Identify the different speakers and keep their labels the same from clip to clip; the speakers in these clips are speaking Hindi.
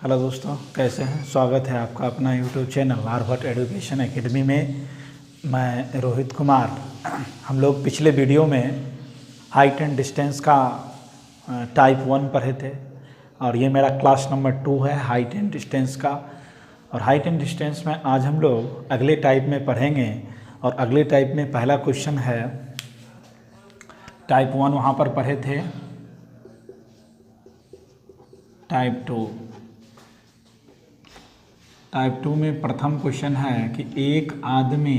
Speaker 1: हेलो दोस्तों, कैसे हैं। स्वागत है आपका अपना YouTube channel Aryabhatta education academy में। मैं रोहित कुमार। हम लोग पिछले वीडियो में हाइट एंड डिस्टेंस का टाइप 1 पढ़े थे और ये मेरा क्लास नंबर 2 है हाइट एंड डिस्टेंस का। और हाइट एंड डिस्टेंस में आज हम लोग अगले टाइप में पढ़ेंगे और अगले टाइप में पहला क्वेश्चन है टाइप 1 वहाँ पर पढ़े थे, टाइप 2। टाइप 2 में प्रथम क्वेश्चन है कि एक आदमी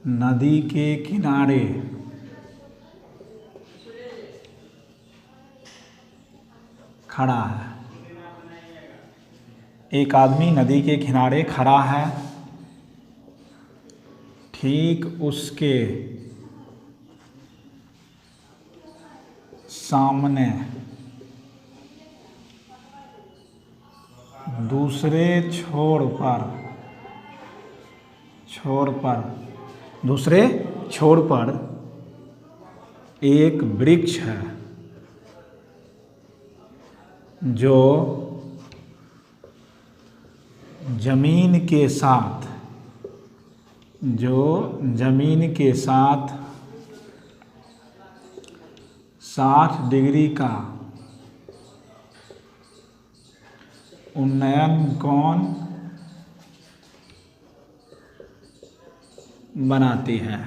Speaker 1: नदी के किनारे खड़ा है। एक आदमी नदी के किनारे खड़ा है, ठीक उसके सामने दूसरे छोर पर एक वृक्ष है जो जमीन के साथ 60 डिग्री का उन्नयन कोण बनाती है।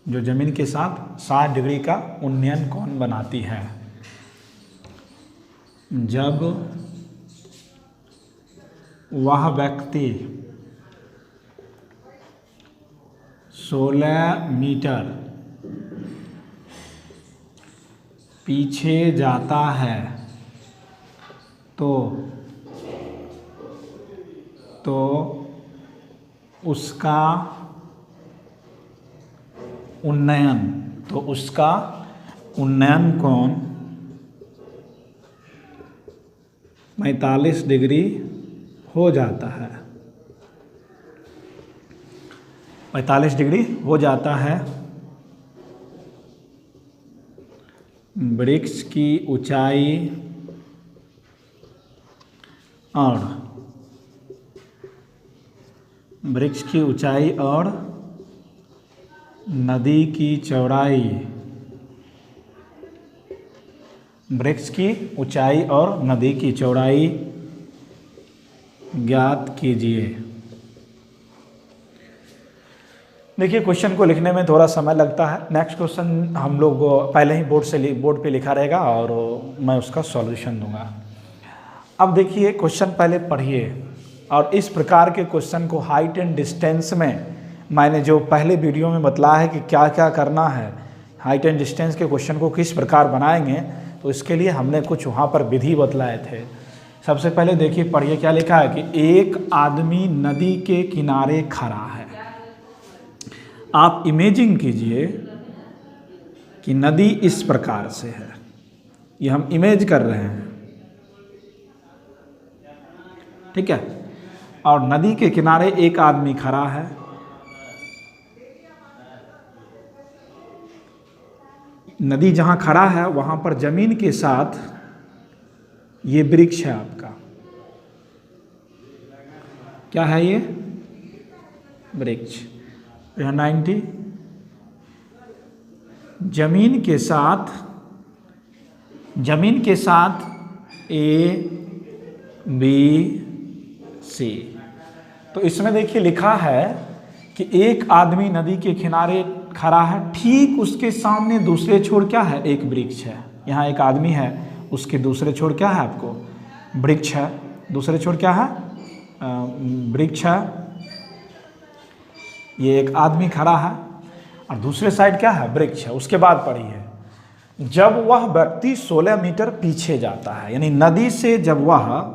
Speaker 1: जो जमीन के साथ 60 डिग्री का उन्नयन कोण बनाती है। जब वह व्यक्ति 16 मीटर पीछे जाता है तो उसका उन्नयन कोण 45 डिग्री हो जाता है। 45 डिग्री हो जाता है। वृक्ष की ऊंचाई और नदी की चौड़ाई ज्ञात कीजिए। देखिए, क्वेश्चन को लिखने में थोड़ा समय लगता है। नेक्स्ट क्वेश्चन हम लोग पहले ही बोर्ड पे लिखा रहेगा और मैं उसका सॉल्यूशन दूंगा। अब देखिए, क्वेश्चन पहले पढ़िए और इस प्रकार के क्वेश्चन को हाइट एंड डिस्टेंस में मैंने जो पहले वीडियो में बतलाया है कि क्या क्या करना है, हाइट एंड डिस्टेंस के क्वेश्चन को किस प्रकार बनाएंगे, तो इसके लिए हमने कुछ वहाँ पर विधि बतलाए थे। सबसे पहले देखिए, पढ़िए क्या लिखा है कि एक आदमी नदी के किनारे खड़ा है। आप इमेजिन कीजिए कि नदी इस प्रकार से है, ये हम इमेज कर रहे हैं, ठीक है। और नदी के किनारे एक आदमी खड़ा है। नदी जहां खड़ा है वहां पर जमीन के साथ ये वृक्ष है आपका। क्या है ये? वृक्ष। 90 जमीन के साथ ABC। तो इसमें देखिए लिखा है कि एक आदमी नदी के किनारे खड़ा है, ठीक उसके सामने दूसरे छोर क्या है? एक वृक्ष है। यहाँ एक आदमी है, उसके दूसरे छोर क्या है? आपको वृक्ष है। दूसरे छोर क्या है? वृक्ष है। ये एक आदमी खड़ा है और दूसरे साइड क्या है? वृक्ष है। उसके बाद पढ़िए, जब वह व्यक्ति 16 मीटर पीछे जाता है, यानी नदी से जब वह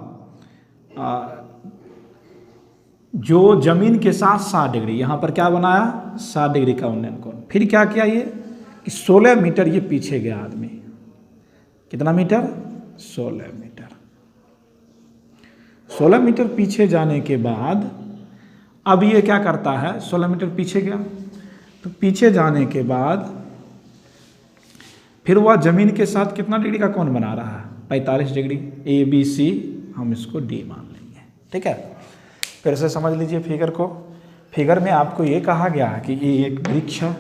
Speaker 1: जो जमीन के साथ 60 डिग्री, यहाँ पर क्या बनाया? 60 डिग्री का उन्नयन कोण। फिर क्या किया ये कि 16 मीटर ये पीछे गया आदमी। कितना मीटर? 16 मीटर। 16 मीटर पीछे जाने के बाद अब ये क्या करता है, 16 मीटर पीछे गया, तो पीछे जाने के बाद फिर वह जमीन के साथ कितना डिग्री का कोण बना रहा है, 45 डिग्री। ABC हम इसको D मान लेंगे, ठीक है। फिर से समझ लीजिए फिगर को। फिगर में आपको ये कहा गया है कि ये एक वृक्ष है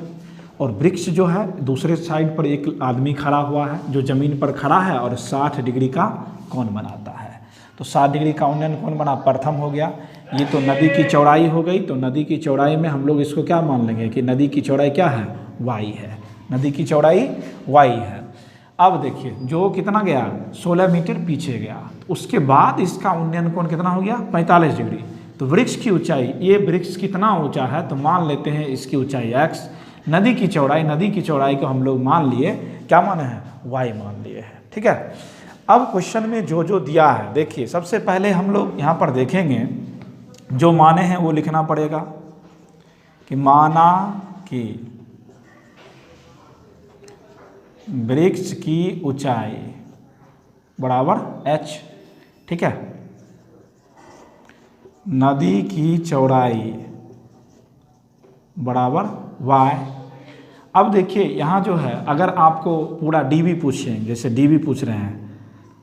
Speaker 1: और वृक्ष जो है दूसरे साइड पर एक आदमी खड़ा हुआ है जो ज़मीन पर खड़ा है और 60 डिग्री का कोण बनाता है। तो 60 डिग्री का उन्नयन कोण बना, प्रथम हो गया। ये तो नदी की चौड़ाई हो गई। तो नदी की चौड़ाई में हम लोग इसको क्या मान लेंगे कि नदी की चौड़ाई क्या है, y है। नदी की चौड़ाई y है। अब देखिए जो कितना गया, 16 मीटर पीछे गया। उसके बाद इसका उन्नयन कोण कितना हो गया, 45 डिग्री। तो वृक्ष की ऊंचाई, ये वृक्ष कितना ऊंचा है तो मान लेते हैं इसकी ऊंचाई x। नदी की चौड़ाई को हम लोग मान लिए, क्या माने हैं, y मान लिए हैं, ठीक है। अब क्वेश्चन में जो जो दिया है देखिए, सबसे पहले हम लोग यहाँ पर देखेंगे जो माने हैं वो लिखना पड़ेगा कि माना कि वृक्ष की ऊंचाई बराबर h, ठीक है। नदी की चौड़ाई बराबर y। अब देखिए यहाँ जो है, अगर आपको पूरा dv पूछें, जैसे dv पूछ रहे हैं,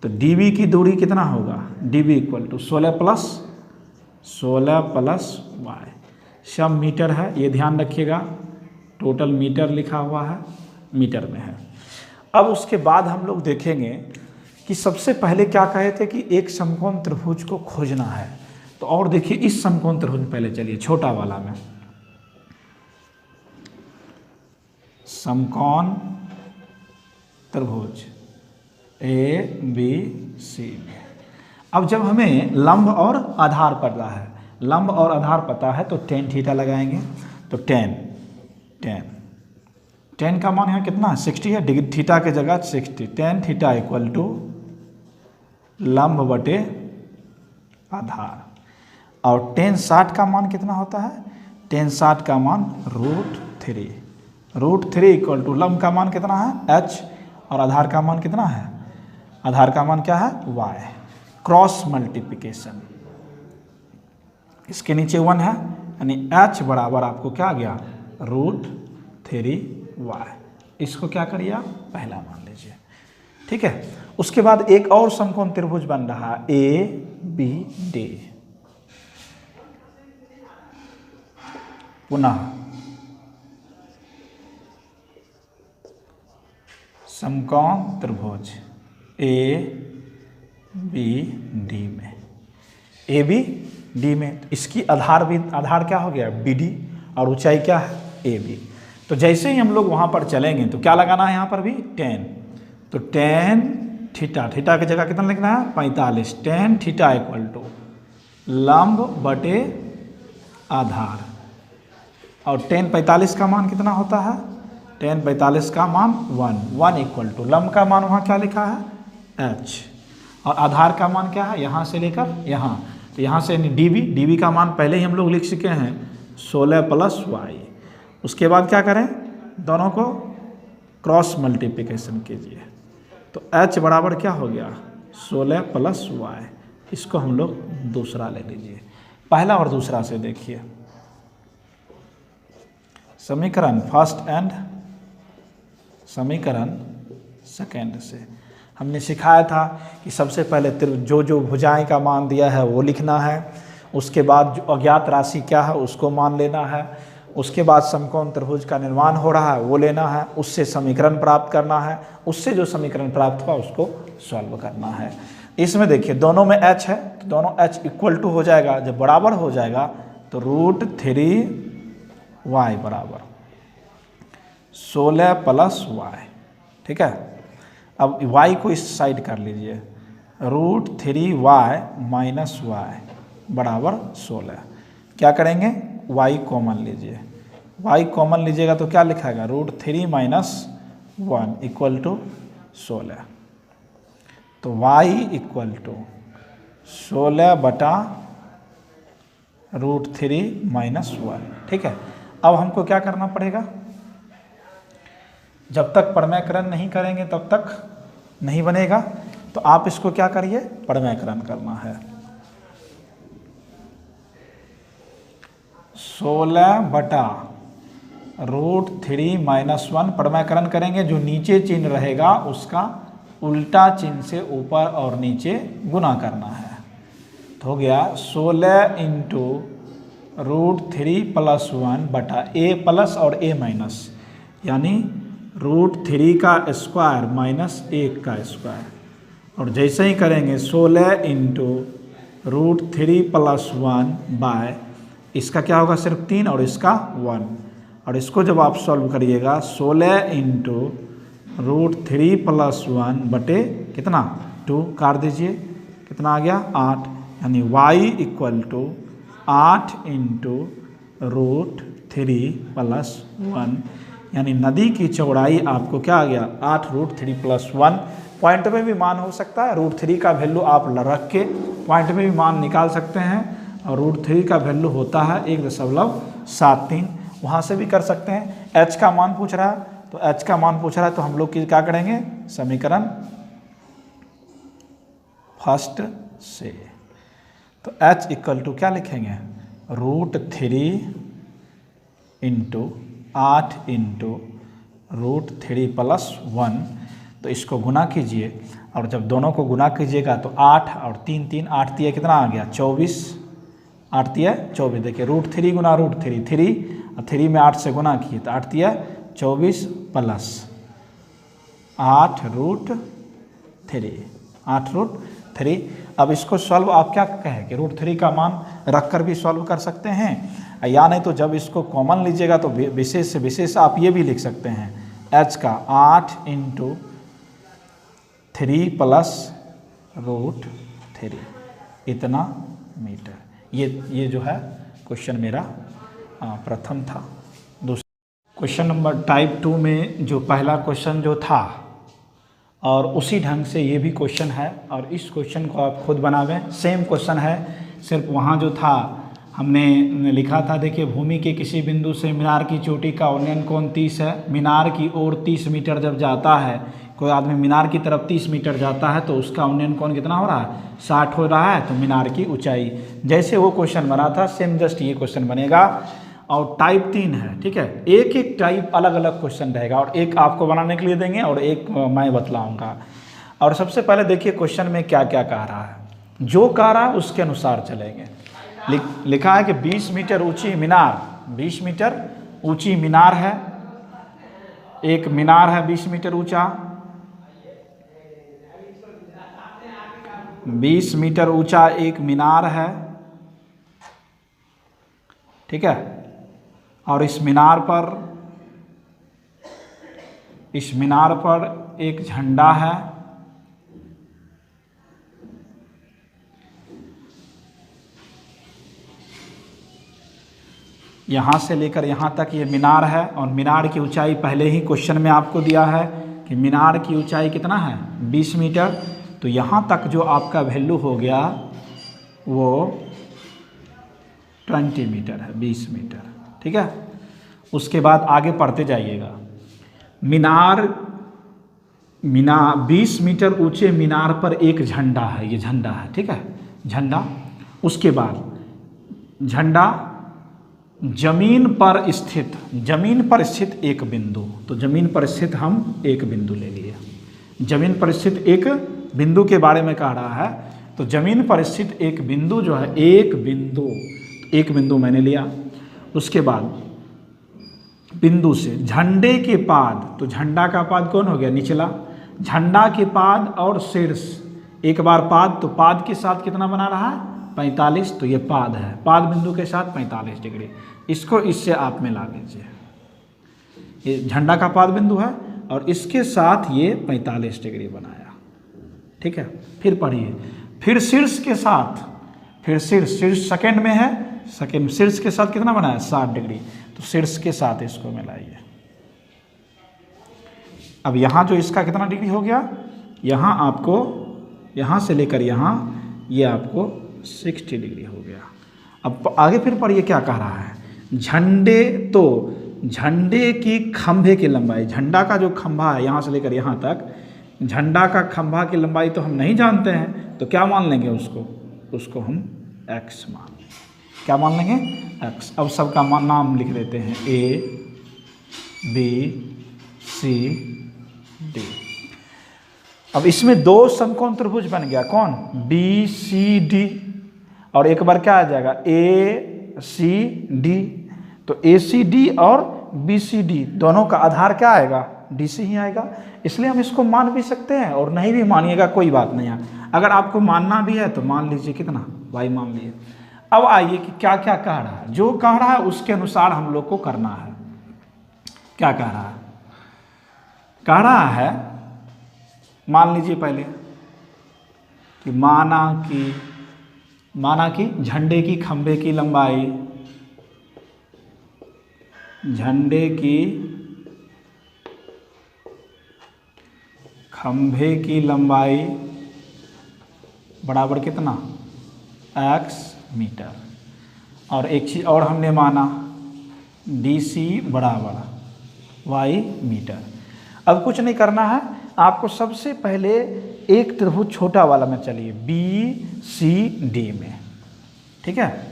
Speaker 1: तो dv की दूरी कितना होगा, dv equal to 16 plus y। सब मीटर है, ये ध्यान रखिएगा। टोटल मीटर लिखा हुआ है, मीटर में है। अब उसके बाद हम लोग देखेंगे कि सबसे पहले क्या कहे थे कि एक समकोण त्रिभुज को खोजना है। तो और देखिए इस समकोण त्रिभुज में पहले चलिए, छोटा वाला में समकोण त्रिभुज ABC में। अब जब हमें लंब और आधार पता है, लंब और आधार पता है, तो tan थीटा लगाएंगे। तो tan का मान यहाँ कितना है, 60 है। डिग्री थीटा के जगह 60। tan थीटा इक्वल टू लंब बटे आधार। और tan 60 का मान कितना होता है, tan 60 का मान √3। √3 इक्वल टू लंब का मान कितना है, h, और आधार का मान कितना है, आधार का मान क्या है, y। क्रॉस मल्टीप्लिकेशन, इसके नीचे 1 है, यानी h बराबर आपको क्या आ गया, √3y। इसको क्या करिए आप, पहला मान लीजिए, ठीक है। उसके बाद एक और समकोण त्रिभुज बन रहा है ABD। पुनः समकोण त्रिभुज ABD में, ABD में इसकी आधार क्या हो गया, BD, और ऊंचाई क्या है, AB। तो जैसे ही हम लोग वहाँ पर चलेंगे तो क्या लगाना है यहाँ पर भी, tan। तो tan थीटा, थीटा की जगह कितना लिखना है, 45। tan थीटा इक्वल टू लंब बटे आधार। और tan 45 का मान कितना होता है, tan 45 का मान 1 इक्वल टू लंब का मान वहाँ क्या लिखा है, h, और आधार का मान क्या है, यहाँ से लेकर यहाँ। तो यहाँ से dv का मान पहले ही हम लोग लिख चुके हैं, 16 प्लस y। उसके बाद क्या करें, दोनों को क्रॉस मल्टीप्लिकेशन कीजिए। तो h बराबर क्या हो गया, 16 प्लस y। इसको हम लोग दूसरा ले लीजिए। पहला और दूसरा से देखिए, समीकरण फर्स्ट एंड समीकरण सेकेंड से हमने सिखाया था कि सबसे पहले जो भुजाएं का मान दिया है वो लिखना है। उसके बाद जो अज्ञात राशि क्या है उसको मान लेना है। उसके बाद समकोण त्रिभुज का निर्माण हो रहा है वो लेना है, उससे समीकरण प्राप्त करना है, उससे जो समीकरण प्राप्त हुआ उसको सॉल्व करना है। इसमें देखिए दोनों में h है, तो दोनों h इक्वल टू हो जाएगा। जब बराबर हो जाएगा तो √3y बराबर 16 प्लस y, ठीक है। अब y को इस साइड कर लीजिए, √3y माइनस y बराबर 16। क्या करेंगे, y कॉमन लीजिए। y कॉमन लीजिएगा तो क्या लिखाएगा, √3 माइनस 1 इक्वल टू 16। तो y इक्वल टू 16 बटा √3 माइनस 1, ठीक है। अब हमको क्या करना पड़ेगा, जब तक परमैकरण नहीं करेंगे तब तक नहीं बनेगा। तो आप इसको क्या करिए, परमैकरण करना है। 16 बटा √3 - 1 पढ़माकरण करेंगे, जो नीचे चिन्ह रहेगा उसका उल्टा चिन्ह से ऊपर और नीचे गुना करना है। तो हो गया 16 इंटू √3 + 1 बटा a प्लस और a माइनस, यानी √3 का स्क्वायर माइनस 1 का स्क्वायर। और जैसे ही करेंगे 16 इंटू √3 + 1 बाय, इसका क्या होगा सिर्फ 3 और इसका 1। और इसको जब आप सॉल्व करिएगा 16 इंटू √3 + 1 बटे कितना 2 काट दीजिए, कितना आ गया 8, यानी y = 8 इंटू √3 + 1, यानी नदी की चौड़ाई आपको क्या आ गया 8 √3 + 1। पॉइंट में भी मान हो सकता है, √3 का वैल्यू आप रख के पॉइंट में भी मान निकाल सकते हैं। और √3 का वैल्यू होता है 1.73, वहाँ से भी कर सकते हैं। h का मान पूछ रहा है, तो h का मान पूछ रहा है तो हम लोग क्या करेंगे, समीकरण फर्स्ट से। तो h = क्या लिखेंगे, √3 इंटू 8 इंटू √3 + 1, तो इसको गुना कीजिए। और जब दोनों को गुना कीजिएगा तो 8 और 3 3 8 3 कितना आ गया 24, 8 3 24। देखिए √3 गुना √3 3, और 3 में 8 से गुना किए तो 8 3 24 प्लस 8 √3, 8 √3। अब इसको सॉल्व आप क्या कहें कि √3 का मान रख कर भी सॉल्व कर सकते हैं, या नहीं तो जब इसको कॉमन लीजिएगा तो विशेष से विशेष आप ये भी लिख सकते हैं, h का 8 इंटू 3 प्लस √3 इतना मीटर। ये जो है क्वेश्चन मेरा प्रथम था। दूसरा क्वेश्चन नंबर टाइप 2 में जो पहला क्वेश्चन जो था, और उसी ढंग से ये भी क्वेश्चन है, और इस क्वेश्चन को आप खुद बनावें। सेम क्वेश्चन है, सिर्फ वहाँ जो था हमने लिखा था, देखिए भूमि के किसी बिंदु से मीनार की चोटी का उन्नयन कोण 30 है। मीनार की ओर 30 मीटर जब जाता है, कोई आदमी मीनार की तरफ 30 मीटर जाता है तो उसका उन्नयन कोण कितना हो रहा है 60 हो रहा है। तो मीनार की ऊंचाई, जैसे वो क्वेश्चन बना था सेम जस्ट ये क्वेश्चन बनेगा। और टाइप 3 है, ठीक है। एक एक टाइप अलग अलग क्वेश्चन रहेगा, और एक आपको बनाने के लिए देंगे और एक मैं बतलाऊँगा। और सबसे पहले देखिए क्वेश्चन में क्या क्या कह रहा है, जो कह रहा है उसके अनुसार चलेंगे। लिखा है कि 20 मीटर ऊंची मीनार, 20 मीटर ऊंची मीनार है, एक मीनार है 20 मीटर ऊंचा, 20 मीटर ऊंचा एक मीनार है, ठीक है। और इस मीनार पर एक झंडा है, यहाँ से लेकर यहाँ तक ये मीनार है। और मीनार की ऊंचाई पहले ही क्वेश्चन में आपको दिया है कि मीनार की ऊंचाई कितना है 20 मीटर। तो यहाँ तक जो आपका वैल्यू हो गया वो 20 मीटर है, 20 मीटर, ठीक है। उसके बाद आगे पढ़ते जाइएगा। मीनार 20 मीटर ऊंचे मीनार पर एक झंडा है, ये झंडा है, ठीक है, झंडा। उसके बाद झंडा जमीन पर स्थित एक बिंदु, तो जमीन पर स्थित हम एक बिंदु ले लिए। जमीन पर स्थित एक बिंदु के बारे में कह रहा है, तो जमीन पर स्थित एक बिंदु जो है, एक बिंदु मैंने लिया। उसके बाद बिंदु से झंडे के पाद, तो झंडा का पाद कौन हो गया निचला, झंडा के पाद और शीर्ष, एक बार पाद, तो पाद के साथ कितना बना रहा है 45, तो ये पाद है, पाद बिंदु के साथ 45 डिग्री। इसको इससे आप मिला लीजिए, ये झंडा का पाद बिंदु है और इसके साथ ये 45 डिग्री बनाया, ठीक है। फिर पढ़िए, फिर शीर्ष के साथ, फिर शीर्ष सेकंड में है, सेकंड शीर्ष के साथ कितना बनाया 60 डिग्री, तो शीर्ष के साथ इसको मिलाइए। अब यहाँ जो इसका कितना डिग्री हो गया, यहाँ आपको यहाँ से लेकर यहाँ ये आपको 60 डिग्री हो गया। अब आगे फिर पढ़िए क्या कह रहा है, झंडे, तो झंडे की खंभे की लंबाई, झंडा का जो खंभा है यहाँ से लेकर यहाँ तक, झंडा का खंभा की लंबाई तो हम नहीं जानते हैं, तो क्या मान लेंगे उसको हम x मान लेंगे, क्या मान लेंगे x। अब सबका नाम लिख लेते हैं, A बी सी डी। अब इसमें दो समकोण त्रिभुज बन गया, कौन? बी सी डी, और एक बार क्या आ जाएगा? ए सी डी। तो ए सी डी और बी सी डी दोनों का आधार क्या आएगा? डी सी ही आएगा। इसलिए हम इसको मान भी सकते हैं और नहीं भी मानिएगा कोई बात नहीं है। अगर आपको मानना भी है तो मान लीजिए, कितना? वाई मान लिए। अब आइए कि क्या क्या कह रहा है। जो कह रहा है उसके अनुसार हम लोग को करना है। क्या कह रहा है? कह रहा है, मान लीजिए पहले कि माना कि झंडे की खंभे की लंबाई, झंडे की खंभे की लंबाई बराबर कितना? x metre. और एक चीज़ और हमने माना, DC बराबर y मीटर। अब कुछ नहीं करना है आपको, सबसे पहले एक त्रिभुज छोटा वाला में चलिए, BCD में, ठीक है?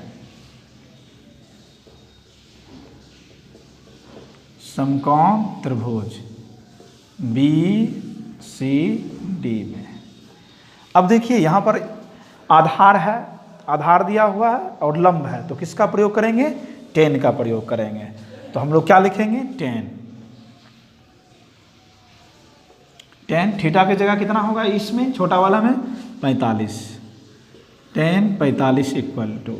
Speaker 1: समकोण त्रिभुज BCD में। अब देखिए यहाँ पर आधार है, आधार दिया हुआ है और लंब है, तो किसका प्रयोग करेंगे? tan का प्रयोग करेंगे। तो हम लोग क्या लिखेंगे? tan थीटा की जगह कितना होगा इसमें, छोटा वाला में? 45। tan 45 इक्वल टू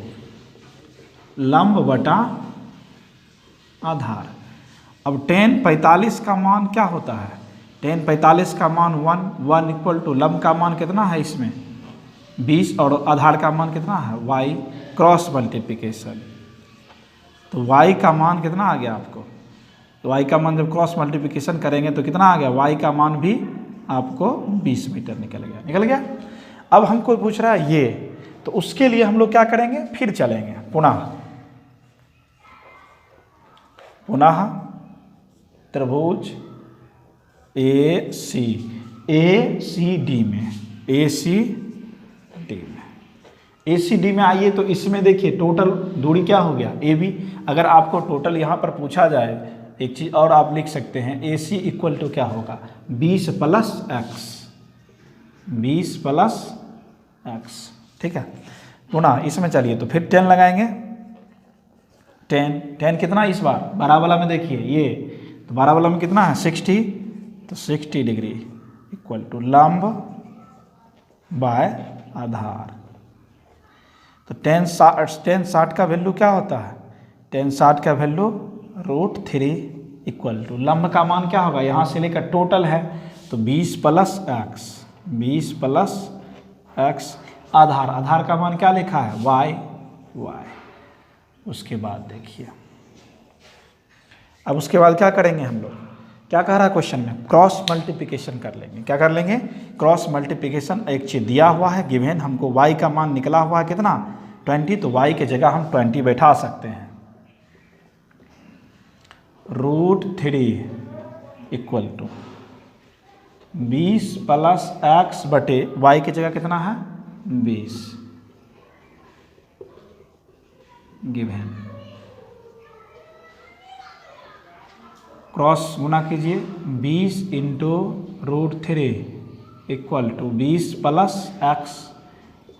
Speaker 1: लंब बटा आधार। अब tan 45 का मान क्या होता है? tan 45 का मान 1 इक्वल टू लंब का मान कितना है इसमें? 20, और आधार का मान कितना है? y, cross multiplication. तो y का मान कितना आ गया आपको? तो y का मान जब क्रॉस मल्टीप्लिकेशन करेंगे तो कितना आ गया? y का मान भी आपको 20 मीटर निकल गया। अब हमको पूछ रहा है ये, तो उसके लिए हम लोग क्या करेंगे? फिर चलेंगे पुनः त्रिभुज ACD में, ACD में आइए। तो इसमें देखिए टोटल दूरी क्या हो गया? AB। अगर आपको टोटल यहाँ पर पूछा जाए, एक चीज़ और आप लिख सकते हैं, AC इक्वल टू क्या होगा? 20 प्लस x, ठीक है? पुनः इसमें चलिए, तो फिर 10 लगाएंगे। 10 कितना इस बार? 12 वाला में देखिए ये, तो 12 वाला में कितना है? 60। तो 60 डिग्री इक्वल टू लंब बाय आधार। तो tan 60 का वैल्यू क्या होता है? tan 60 का वैल्यू √3 इक्वल टू लंब का मान क्या होगा? यहाँ से लेकर टोटल है तो 20 प्लस x, आधार का मान क्या लिखा है? y। उसके बाद देखिए, अब उसके बाद क्या करेंगे हम लोग? क्या कह रहा है क्वेश्चन में? क्रॉस मल्टीप्लिकेशन कर लेंगे। क्या कर लेंगे? Cross multiplication. एक चीज़ दिया हुआ है गिवन, हमको y का मान निकला हुआ है कितना? 20। तो y की जगह हम 20 बैठा सकते हैं। √3 इक्वल टू 20 प्लस x बटे y की जगह कितना है? 20 गिवन। क्रॉस गुना कीजिए, 20 into √3 equal to 20 plus x,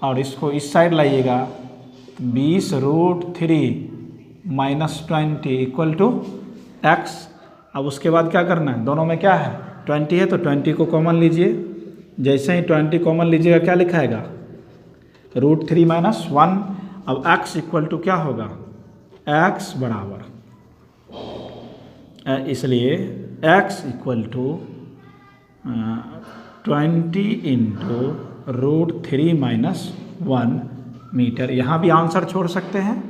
Speaker 1: और इसको इस साइड लाइएगा, 20 √3 माइनस 20 इक्वल टू x। अब उसके बाद क्या करना है? दोनों में क्या है? 20 है तो 20 को कॉमन लीजिए। जैसे ही 20 कॉमन लीजिएगा क्या लिखाएगा? √3 माइनस 1। अब x इक्वल टू क्या होगा? x बराबर, इसलिए x equal to 20 into √3 minus 1 metre. यहाँ भी आंसर छोड़ सकते हैं,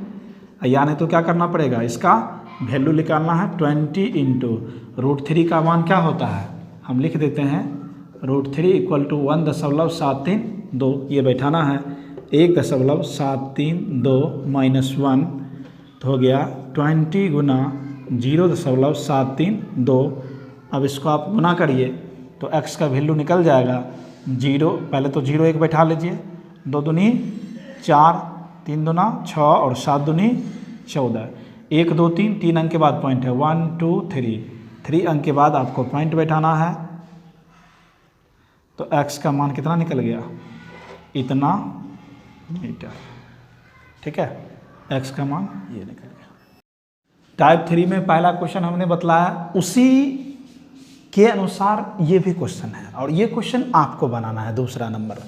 Speaker 1: या नहीं तो क्या करना पड़ेगा? इसका वैल्यू निकालना है। 20 इंटू √3 का मान क्या होता है? हम लिख देते हैं √3 इक्वल टू 1.732, ये बैठाना है। 1.732 माइनस 1 तो हो गया 20 गुना 0.732। अब इसको आप गुना करिए तो x का वैल्यू निकल जाएगा 0। पहले तो 0 1 बैठा लीजिए, 2 दूनी 4, 3 दूना 6 और 7 दूनी 14। 1 2 3 अंक के बाद पॉइंट है, 1 2 3 3 अंक के बाद आपको पॉइंट बैठाना है। तो x का मान कितना निकल गया, इतना मीटर। ठीक है, x का मान ये निकल गया। टाइप 3 में पहला क्वेश्चन हमने बतलाया, उसी के अनुसार ये भी क्वेश्चन है, और ये क्वेश्चन आपको बनाना है दूसरा नंबर।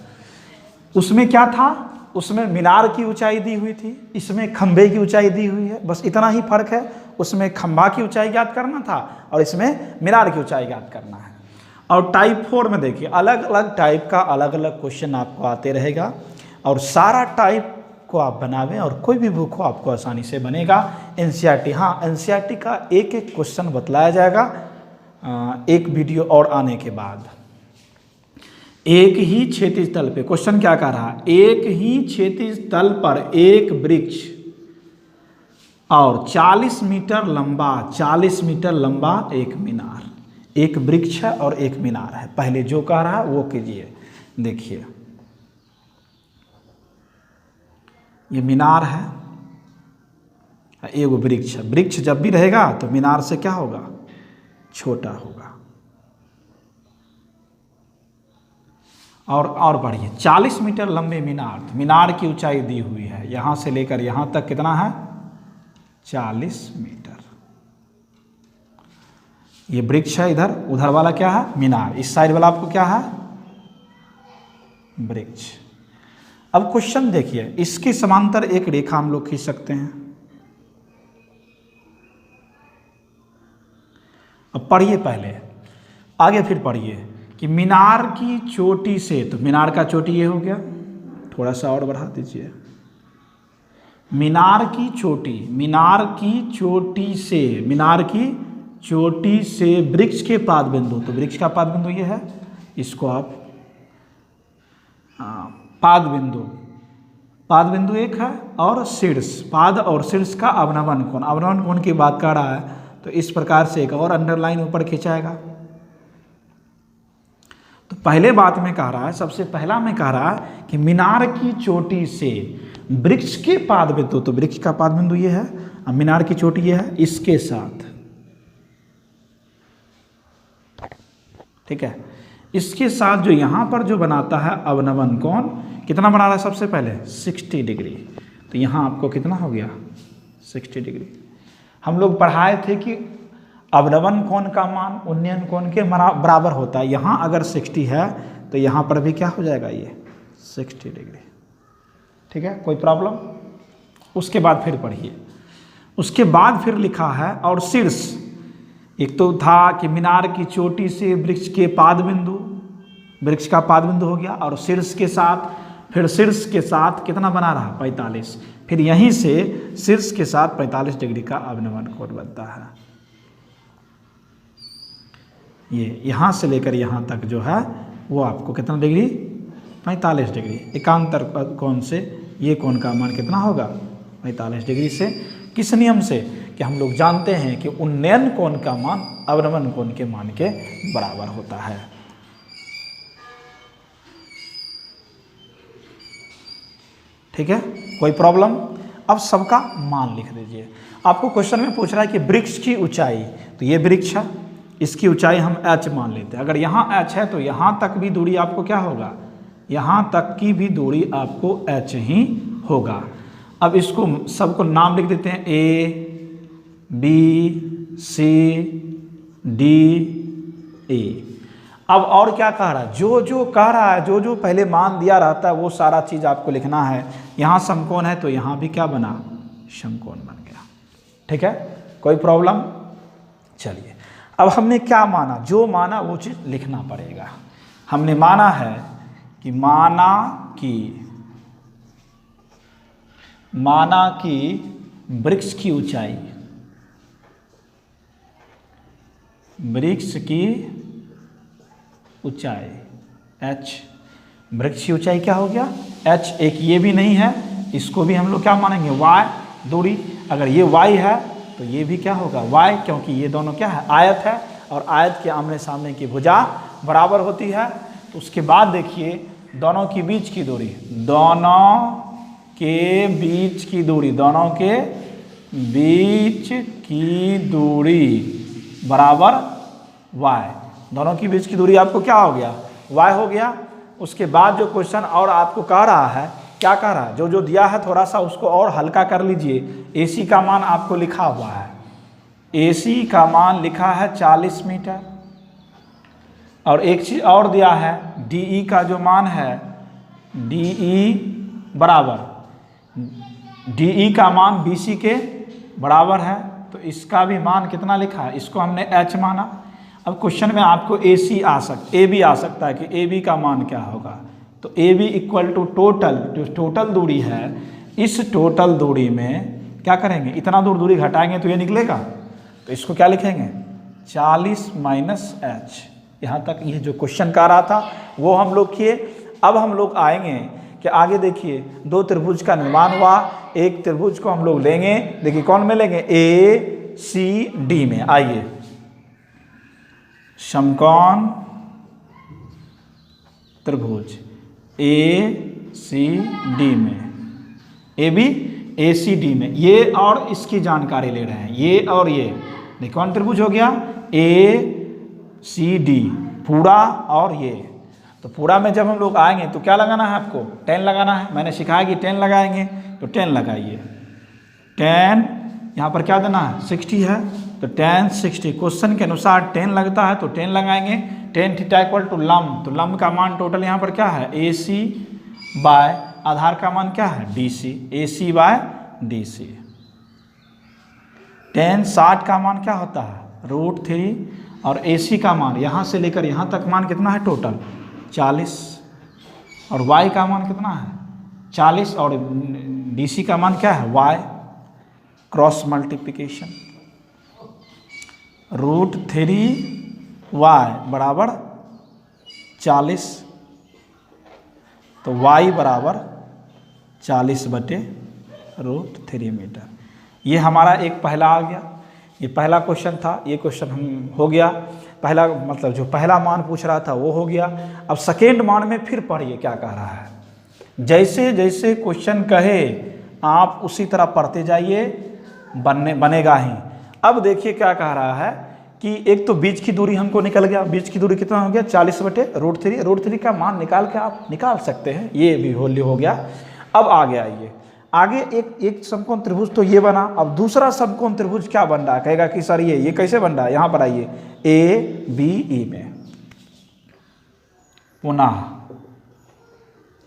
Speaker 1: उसमें क्या था, उसमें मीनार की ऊंचाई दी हुई थी, इसमें खंबे की ऊंचाई दी हुई है, बस इतना ही फर्क है। उसमें खंबा की ऊंचाई ज्ञात करना था और इसमें मीनार की ऊंचाई ज्ञात करना है। और टाइप 4 में देखिए अलग अलग टाइप का अलग अलग क्वेश्चन आपको आते रहेगा, और सारा टाइप को आप बनावें और कोई भी बुक हो आपको आसानी से बनेगा। एनसीईआरटी, हाँ एनसीईआरटी का एक एक क्वेश्चन बतलाया जाएगा एक वीडियो और आने के बाद। एक ही क्षैतिज तल पे, क्वेश्चन क्या कह रहा है, एक ही क्षैतिज तल पर एक वृक्ष और 40 मीटर लंबा, 40 मीटर लंबा एक मीनार। एक वृक्ष है और एक मीनार है। पहले जो कह रहा है वो कीजिए। देखिए ये मीनार है, एक वृक्ष है। वृक्ष जब भी रहेगा तो मीनार से क्या होगा, छोटा होगा। और बढ़िए, 40 मीटर लंबे मीनार, तो मीनार की ऊंचाई दी हुई है यहाँ से लेकर यहाँ तक कितना है, 40 मीटर। ये वृक्ष है इधर, उधर वाला क्या है, मीनार। इस साइड वाला आपको क्या है, वृक्ष। अब क्वेश्चन देखिए, इसके समांतर एक रेखा हम लोग खींच सकते हैं। अब पढ़िए पहले, आगे फिर पढ़िए कि मीनार की चोटी से, तो मीनार का चोटी ये हो गया, थोड़ा सा और बढ़ा दीजिए। मीनार की चोटी, मीनार की चोटी से, मीनार की चोटी से वृक्ष के पाद बिंदु, तो वृक्ष का पाद बिंदु ये है, इसको आप पाद बिंदु एक है, और शीर्ष, पाद और शीर्ष का अवनमन कोण, अवनमन कोण की बात कर रहा है तो इस प्रकार से एक और अंडरलाइन ऊपर खिंचाएगा। तो पहले बात में कह रहा है, सबसे पहला में कह रहा है कि मीनार की चोटी से वृक्ष के पाद बिंदु, तो वृक्ष का पाद बिंदु ये है, अब मीनार की चोटी ये है, इसके साथ, ठीक है, इसके साथ जो यहां पर जो बनाता है अवनमन कोण, कितना बना रहा है, सबसे पहले 60 डिग्री। तो यहां आपको कितना हो गया, 60 डिग्री। हम लोग पढ़ाए थे कि अवनमन कोण का मान उन्नयन कोण के बराबर होता है। यहाँ अगर 60 है तो यहाँ पर भी क्या हो जाएगा, ये 60 डिग्री। ठीक है, कोई प्रॉब्लम। उसके बाद फिर पढ़िए, उसके बाद फिर लिखा है, और शीर्ष, एक तो था कि मीनार की चोटी से वृक्ष के पाद बिंदु, वृक्ष का पाद बिंदु हो गया, और शीर्ष के साथ, फिर शीर्ष के साथ कितना बना रहा, 45, फिर यहीं से शीर्ष के साथ 45 डिग्री का अवनमन कोण बनता है। ये यहाँ से लेकर यहाँ तक जो है वो आपको कितना डिग्री, 45 डिग्री। एकांतर कोण से ये कोण का मान कितना होगा, 45 डिग्री से। किस नियम से, कि हम लोग जानते हैं कि उन्नयन कोण का मान अवनमन कोण के मान के बराबर होता है। ठीक है, कोई प्रॉब्लम। अब सबका मान लिख दीजिए। आपको क्वेश्चन में पूछ रहा है कि वृक्ष की ऊंचाई, तो ये वृक्ष है, इसकी ऊंचाई हम h मान लेते हैं। अगर यहाँ h है तो यहाँ तक भी दूरी आपको क्या होगा, यहाँ तक की भी दूरी आपको h ही होगा। अब इसको सबको नाम लिख देते हैं, A B C D E। अब और क्या कह रहा है, जो जो कह रहा है, जो जो पहले मान दिया रहता है वो सारा चीज़ आपको लिखना है। यहाँ समकोण है तो यहाँ भी क्या बना, समकोण बन गया। ठीक है, कोई प्रॉब्लम। चलिए, अब हमने क्या माना, जो माना वो चीज़ लिखना पड़ेगा। हमने माना है कि माना कि वृक्ष की ऊंचाई, वृक्ष की ऊंचाई h, वृक्ष की ऊंचाई क्या हो गया h। एक ये भी नहीं है, इसको भी हम लोग क्या मानेंगे, y दूरी। अगर ये y है तो ये भी क्या होगा y, क्योंकि ये दोनों क्या है, आयत है, और आयत के आमने सामने की भुजा बराबर होती है। तो उसके बाद देखिए दोनों के बीच की दूरी, दोनों के बीच की दूरी, दोनों के बीच की दूरी बराबर y, दोनों के बीच की दूरी आपको क्या हो गया, y हो गया। उसके बाद जो क्वेश्चन और आपको कह रहा है, क्या कह रहा है, जो जो दिया है थोड़ा सा उसको और हल्का कर लीजिए। AC का मान आपको लिखा हुआ है, AC का मान लिखा है 40 मीटर, और एक चीज़ और दिया है, DE का जो मान है, DE बराबर, DE का मान BC के बराबर है, तो इसका भी मान कितना लिखा है, इसको हमने H माना। अब क्वेश्चन में आपको AC AB आ सकता है कि AB का मान क्या होगा, तो AB इक्वल टू टोटल, जो टोटल दूरी है, इस टोटल दूरी में क्या करेंगे, इतना दूरी घटाएंगे तो ये निकलेगा, तो इसको क्या लिखेंगे, 40 माइनस H। यहाँ तक ये जो क्वेश्चन का रहा था वो हम लोग किए। अब हम लोग आएंगे कि आगे देखिए, दो त्रिभुज का निर्माण हुआ, एक त्रिभुज को हम लोग लेंगे, देखिए कौन में लेंगे, ACD में। आइए, समकोण त्रिभुज ACD में, AB ACD में, ये और इसकी जानकारी ले रहे हैं, ये और ये, देखिए कौन त्रिभुज हो गया, ACD पूरा और ये। तो पूरा में जब हम लोग आएंगे तो क्या लगाना है आपको, 10 लगाना है, मैंने सिखाया कि 10 लगाएंगे, तो 10 लगाइए। 10 यहाँ पर क्या देना है, 60 है, तो 10 60, क्वेश्चन के अनुसार 10 लगता है तो 10 लगाएंगे। 10 थीटा इक्वल टू लंब, तो लंब का मान टोटल यहाँ पर क्या है, AC बाय आधार का मान क्या है, DC, AC बाय DC। 10 60 का मान क्या होता है, √3, और AC का मान यहाँ से लेकर यहाँ तक मान कितना है टोटल, 40, और Y का मान कितना है, 40, और DC का मान क्या है, Y, क्रॉस मल्टीप्लिकेशन, √3y बराबर 40, तो y बराबर 40/√3 मीटर। ये हमारा एक पहला आ गया, ये पहला क्वेश्चन था, ये क्वेश्चन हम हो गया। पहला मतलब जो पहला मान पूछ रहा था वो हो गया। अब सेकेंड मान में फिर पढ़िए क्या कह रहा है, जैसे जैसे क्वेश्चन कहे आप उसी तरह पढ़ते जाइए, बनेगा ही। अब देखिए क्या कह रहा है कि एक तो बीच की दूरी हमको निकल गया, बीच की दूरी कितना हो गया, 40/√3, √3 का मान निकाल के आप निकाल सकते हैं, ये भी हो गया। अब आगे आइए, आगे एक समकोण त्रिभुज तो ये बना, अब दूसरा समकोण त्रिभुज क्या बन रहा है, कहेगा कि सर ये कैसे बन रहा है, यहाँ पर आइए, ABE में, पुनः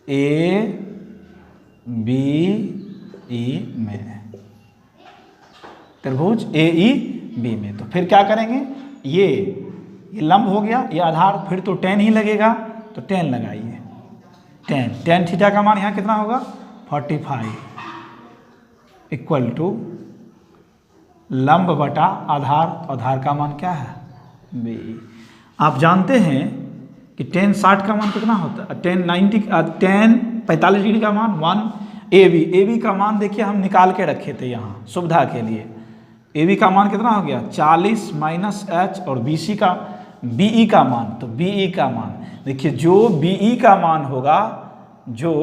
Speaker 1: ABE में, त्रिभुज AEB में। तो फिर क्या करेंगे, ये लंब हो गया, ये आधार, फिर तो 10 ही लगेगा, तो 10 लगाइए। 10 थीटा का मान यहाँ कितना होगा, 45 इक्वल टू लंब बटा आधार, तो आधार का मान क्या है, BE। आप जानते हैं कि 10 60 का मान कितना होता है, 10 45 डिग्री का मान 1। AB का मान देखिए हम निकाल के रखे थे यहाँ सुविधा के लिए, AB का मान कितना हो गया, 40 माइनस H, और BE का मान, तो BE का मान देखिए, जो BE का मान होगा, जो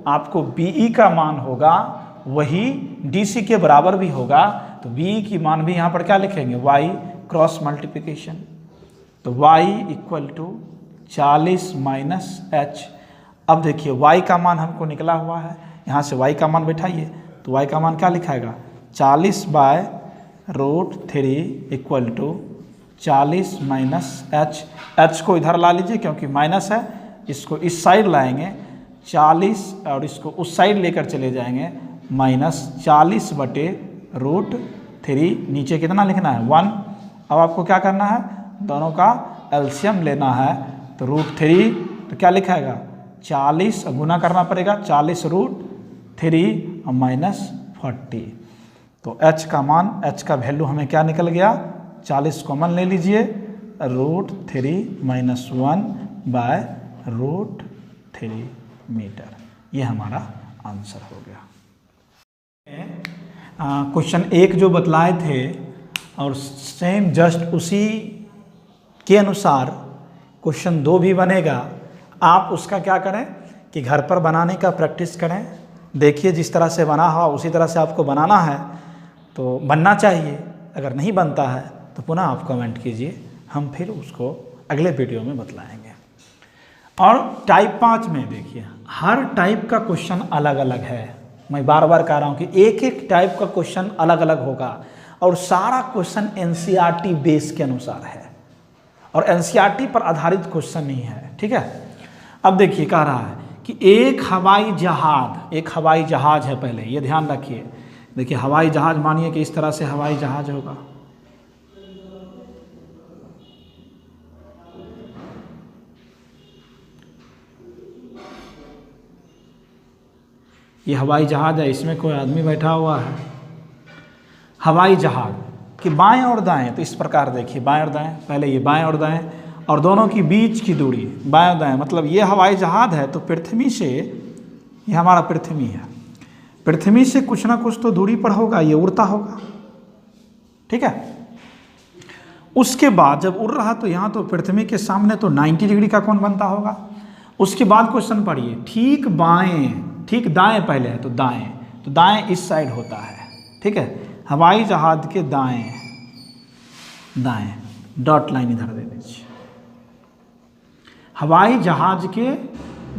Speaker 1: आपको BE का मान होगा वही DC के बराबर भी होगा, तो BE की मान भी यहाँ पर क्या लिखेंगे, Y, क्रॉस मल्टीप्लिकेशन, तो Y equal to 40 minus H। अब देखिए Y का मान हमको निकला हुआ है, यहाँ से Y का मान बैठाइए, तो Y का मान क्या लिखाएगा, 40/√3 इक्वल टू 40 माइनस H को इधर ला लीजिए क्योंकि माइनस है, इसको इस साइड लाएंगे 40 और इसको उस साइड लेकर चले जाएंगे, -40/√3, नीचे कितना लिखना है, 1। अब आपको क्या करना है, दोनों का एलसीएम लेना है, तो √3, तो क्या लिखाएगा, 40 गुना करना पड़ेगा, 40√3 और -40, तो H का मान, H का वैल्यू हमें क्या निकल गया, 40 कॉमन ले लीजिए, √3 - 1/√3 मीटर। ये हमारा आंसर हो गया। क्वेश्चन 1 जो बतलाए थे और सेम जस्ट उसी के अनुसार क्वेश्चन 2 भी बनेगा। आप उसका क्या करें कि घर पर बनाने का प्रैक्टिस करें, देखिए जिस तरह से बना हो उसी तरह से आपको बनाना है, तो बनना चाहिए। अगर नहीं बनता है तो पुनः आप कमेंट कीजिए, हम फिर उसको अगले वीडियो में बतलाएंगे। और टाइप 5 में देखिए हर टाइप का क्वेश्चन अलग अलग है। मैं बार बार कह रहा हूँ कि एक एक टाइप का क्वेश्चन अलग अलग होगा और सारा क्वेश्चन एनसीईआरटी बेस के अनुसार है और एनसीईआरटी पर आधारित क्वेश्चन नहीं है, ठीक है। अब देखिए कह रहा है कि एक हवाई जहाज है, पहले ये ध्यान रखिए। देखिए हवाई जहाज, मानिए कि इस तरह से हवाई जहाज होगा, ये हवाई जहाज है, इसमें कोई आदमी बैठा हुआ है। हवाई जहाज कि बाएं और दाएं, तो इस प्रकार देखिए बाएं और दाएं, पहले ये बाएं और दाएं और दोनों की बीच की दूरी बाएं और दाएं, मतलब ये हवाई जहाज है तो पृथ्वी से, ये हमारा पृथ्वी है, पृथ्वी से कुछ ना कुछ तो दूरी पर होगा, ये उड़ता होगा, ठीक है। उसके बाद जब उड़ रहा तो यहाँ तो पृथ्वी के सामने तो 90 डिग्री का कोण बनता होगा। उसके बाद क्वेश्चन पढ़िए, ठीक बाएं, ठीक दाएं पहले है तो दाएं इस साइड होता है, ठीक है। हवाई जहाज के दाएं डॉट लाइन इधर दे दीजिए। हवाई जहाज के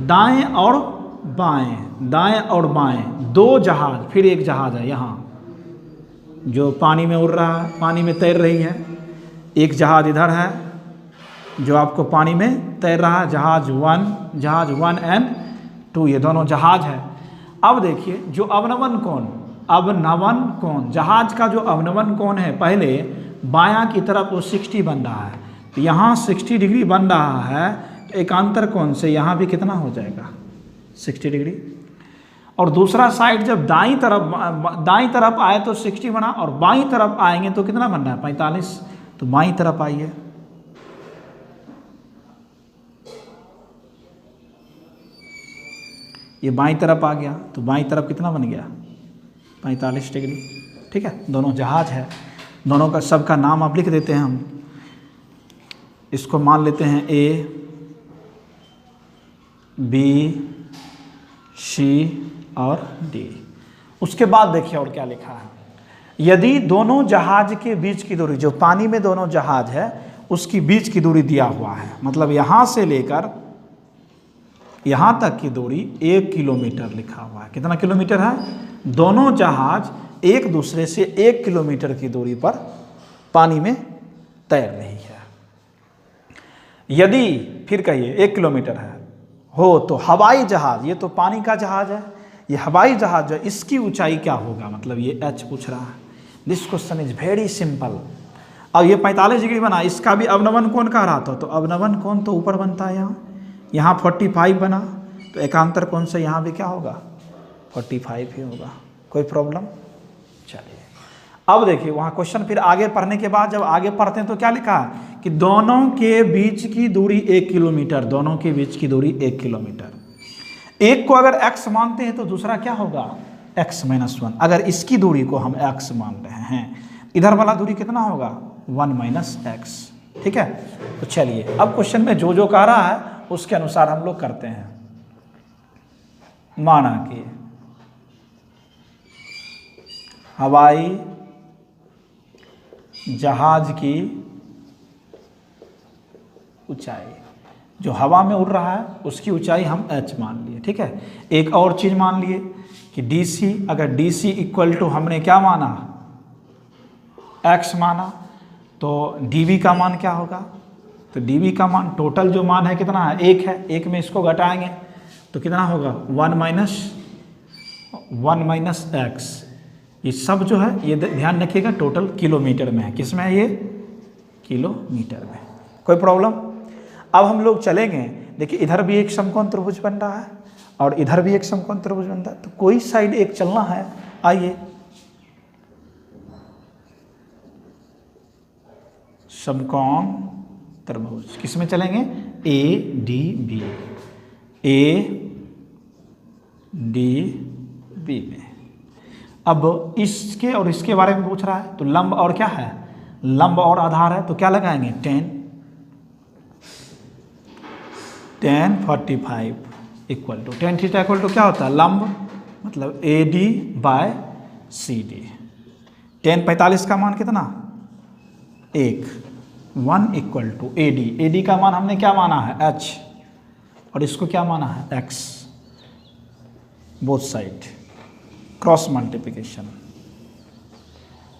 Speaker 1: दाएं और बाएं दो जहाज, फिर एक जहाज है यहाँ जो पानी में उड़ रहा है, पानी में तैर रही है। एक जहाज इधर है जो आपको पानी में तैर रहा है, जहाज 1 एंड 2, ये दोनों जहाज है। अब देखिए जो अवनमन कोण, जहाज का जो अवनमन कोण है, पहले बायां की तरफ वो 60 बन रहा है, तो यहाँ 60 डिग्री बन रहा है, तो एकांतर कोण से यहाँ भी कितना हो जाएगा 60 डिग्री। और दूसरा साइड जब दाईं तरफ आए तो 60 बना, और बाईं तरफ आएंगे तो कितना बन रहा है 45, तो बाईं तरफ आइए, ये बाईं तरफ आ गया, तो बाईं तरफ कितना बन गया 45 डिग्री, ठीक है। दोनों जहाज है, दोनों का सबका नाम आप लिख देते हैं हम, इसको मान लेते हैं A, B, C और D। उसके बाद देखिए और क्या लिखा है, यदि दोनों जहाज के बीच की दूरी, जो पानी में दोनों जहाज है उसकी बीच की दूरी दिया हुआ है, मतलब यहाँ से लेकर यहाँ तक की दूरी 1 किलोमीटर लिखा हुआ है। कितना किलोमीटर है? दोनों जहाज एक दूसरे से 1 किलोमीटर की दूरी पर पानी में तैर रही है। यदि, फिर कहिए 1 किलोमीटर है हो, तो हवाई जहाज, ये तो पानी का जहाज है, ये हवाई जहाज है, इसकी ऊंचाई क्या होगा, मतलब ये h पूछ रहा है। This question is very simple. अब ये 45 डिग्री बना, इसका भी अवनमन कोण कह रहा था, तो अवनमन कोण तो ऊपर बनता है, यहाँ 45 बना, तो एकांतर कोण से यहाँ भी क्या होगा 45 ही होगा। कोई प्रॉब्लम? चलिए अब देखिए वहाँ क्वेश्चन फिर आगे पढ़ने के बाद जब आगे पढ़ते हैं तो क्या लिखा है कि दोनों के बीच की दूरी 1 किलोमीटर, दोनों के बीच की दूरी 1 किलोमीटर। एक को अगर x मानते हैं तो दूसरा क्या होगा x-1। अगर इसकी दूरी को हम x मान रहे हैं, इधर वाला दूरी कितना होगा 1 - x, ठीक है। तो चलिए अब क्वेश्चन में जो जो कह रहा है उसके अनुसार हम लोग करते हैं। माना कि हवाई जहाज की ऊंचाई, जो हवा में उड़ रहा है उसकी ऊंचाई हम h मान लिए, ठीक है। एक और चीज मान लिए कि dc, अगर dc इक्वल टू हमने क्या माना x माना, तो dv का मान क्या होगा, तो dv का मान टोटल जो मान है कितना है 1 है, 1 में इसको घटाएंगे तो कितना होगा 1 - x। ये सब जो है ये ध्यान रखिएगा टोटल किलोमीटर में है, किस में है ये किलोमीटर में। कोई प्रॉब्लम? अब हम लोग चलेंगे, देखिए इधर भी एक समकोण त्रिभुज बन रहा है और इधर भी एक समकोण त्रिभुज बन रहा है, तो कोई साइड एक चलना है। आइए समकोण त्रिभुज किस में चलेंगे ADB, ADB में। अब इसके और इसके बारे में पूछ रहा है, तो लंब और क्या है, लंब और आधार है, तो क्या लगाएंगे 10 45 equal to tan theta equal to क्या होता है लंब, मतलब AD/CD। tan 45 का मान कितना 1 1 इक्वल टू ए डी का मान हमने क्या माना है h, और इसको क्या माना है x, both side cross multiplication.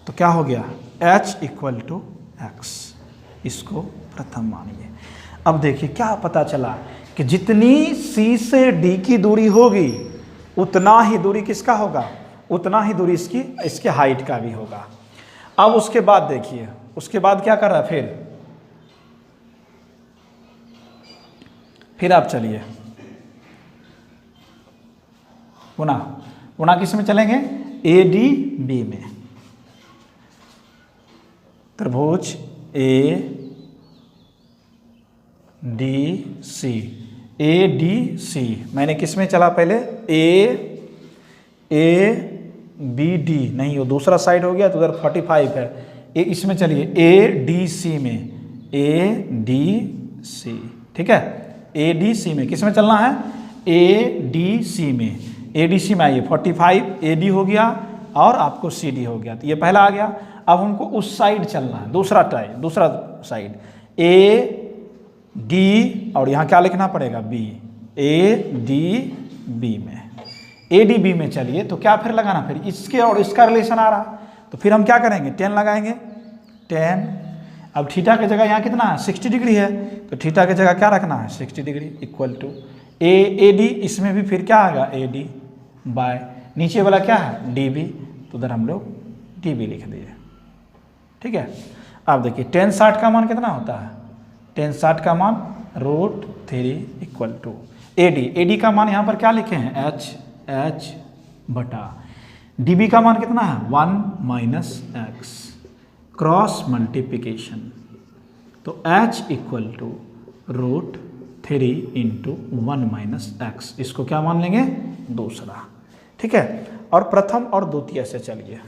Speaker 1: तो क्या हो गया h इक्वल टू x, इसको प्रथम मानिए। अब देखिए क्या पता चला कि जितनी c से d की दूरी होगी उतना ही दूरी किसका होगा, उतना ही दूरी इसके हाइट का भी होगा। अब उसके बाद देखिए, उसके बाद क्या कर रहा है, फिर आप चलिए पुनः किस में चलेंगे, ए डी बी में। त्रिभुज ए डी सी, मैंने किस में चला पहले, ए बी डी, नहीं वो दूसरा साइड हो गया तो उधर 45 है, इसमें चलिए ए डी सी में, ए डी सी, ठीक है, ए डी सी में किस में चलना है, ए डी सी में, ए डी सी में आइए 45 ए डी हो गया और आपको सी डी हो गया, तो ये पहला आ गया। अब हमको उस साइड चलना है, दूसरा साइड ए डी, और यहाँ क्या लिखना पड़ेगा बी, ए डी बी में, ए डी बी में चलिए तो क्या फिर लगाना, फिर इसके और इसका रिलेशन आ रहा, तो फिर हम क्या करेंगे 10 लगाएंगे 10। अब थीटा की जगह यहाँ कितना है 60 डिग्री है, तो थीटा की जगह क्या रखना है 60 degree equal to A D, इसमें भी फिर क्या आएगा ए डी बाय नीचे वाला क्या है डी बी, तो उधर हम लोग डी बी लिख दिए, ठीक है। अब देखिए tan 60 का मान कितना होता है, tan 60 का मान √3 इक्वल टू ए डी का मान यहाँ पर क्या लिखे हैं एच बटा डी बी का मान कितना है 1 - x, क्रॉस मल्टीप्लिकेशन, तो h इक्वल टू √3 × 1 - x, इसको क्या मान लेंगे दूसरा, ठीक है। और प्रथम और द्वितीय से चलिए,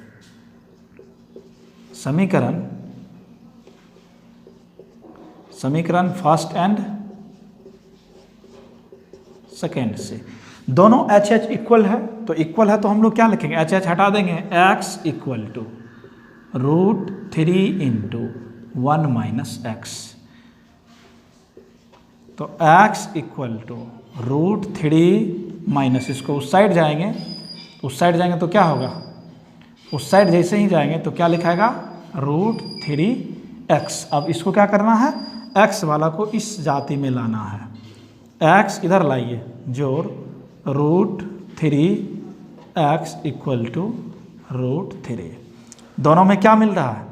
Speaker 1: समीकरण फर्स्ट एंड सेकेंड से, दोनों एच इक्वल है, तो इक्वल है तो हम लोग क्या लिखेंगे एच हटा देंगे, x इक्वल टू √3 × 1 - x, तो x इक्वल टू √3 - इसको उस साइड जाएंगे, तो क्या होगा, उस साइड जैसे ही जाएंगे तो क्या लिखाएगा √3x। अब इसको क्या करना है, x वाला को इस जाति में लाना है, x इधर लाइए, जोड़ √3x इक्वल टू √3, दोनों में क्या मिल रहा है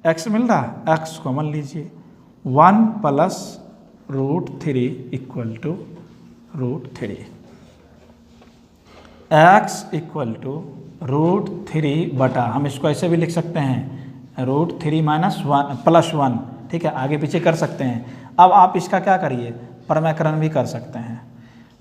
Speaker 1: x मिल रहा है, x कॉमन लीजिए, 1 + √3 equal to √3, x equal to √3 बटा, हम इसको ऐसे भी लिख सकते हैं √3 - 1 + 1, ठीक है, आगे पीछे कर सकते हैं। अब आप इसका क्या करिए, परमैकरण भी कर सकते हैं,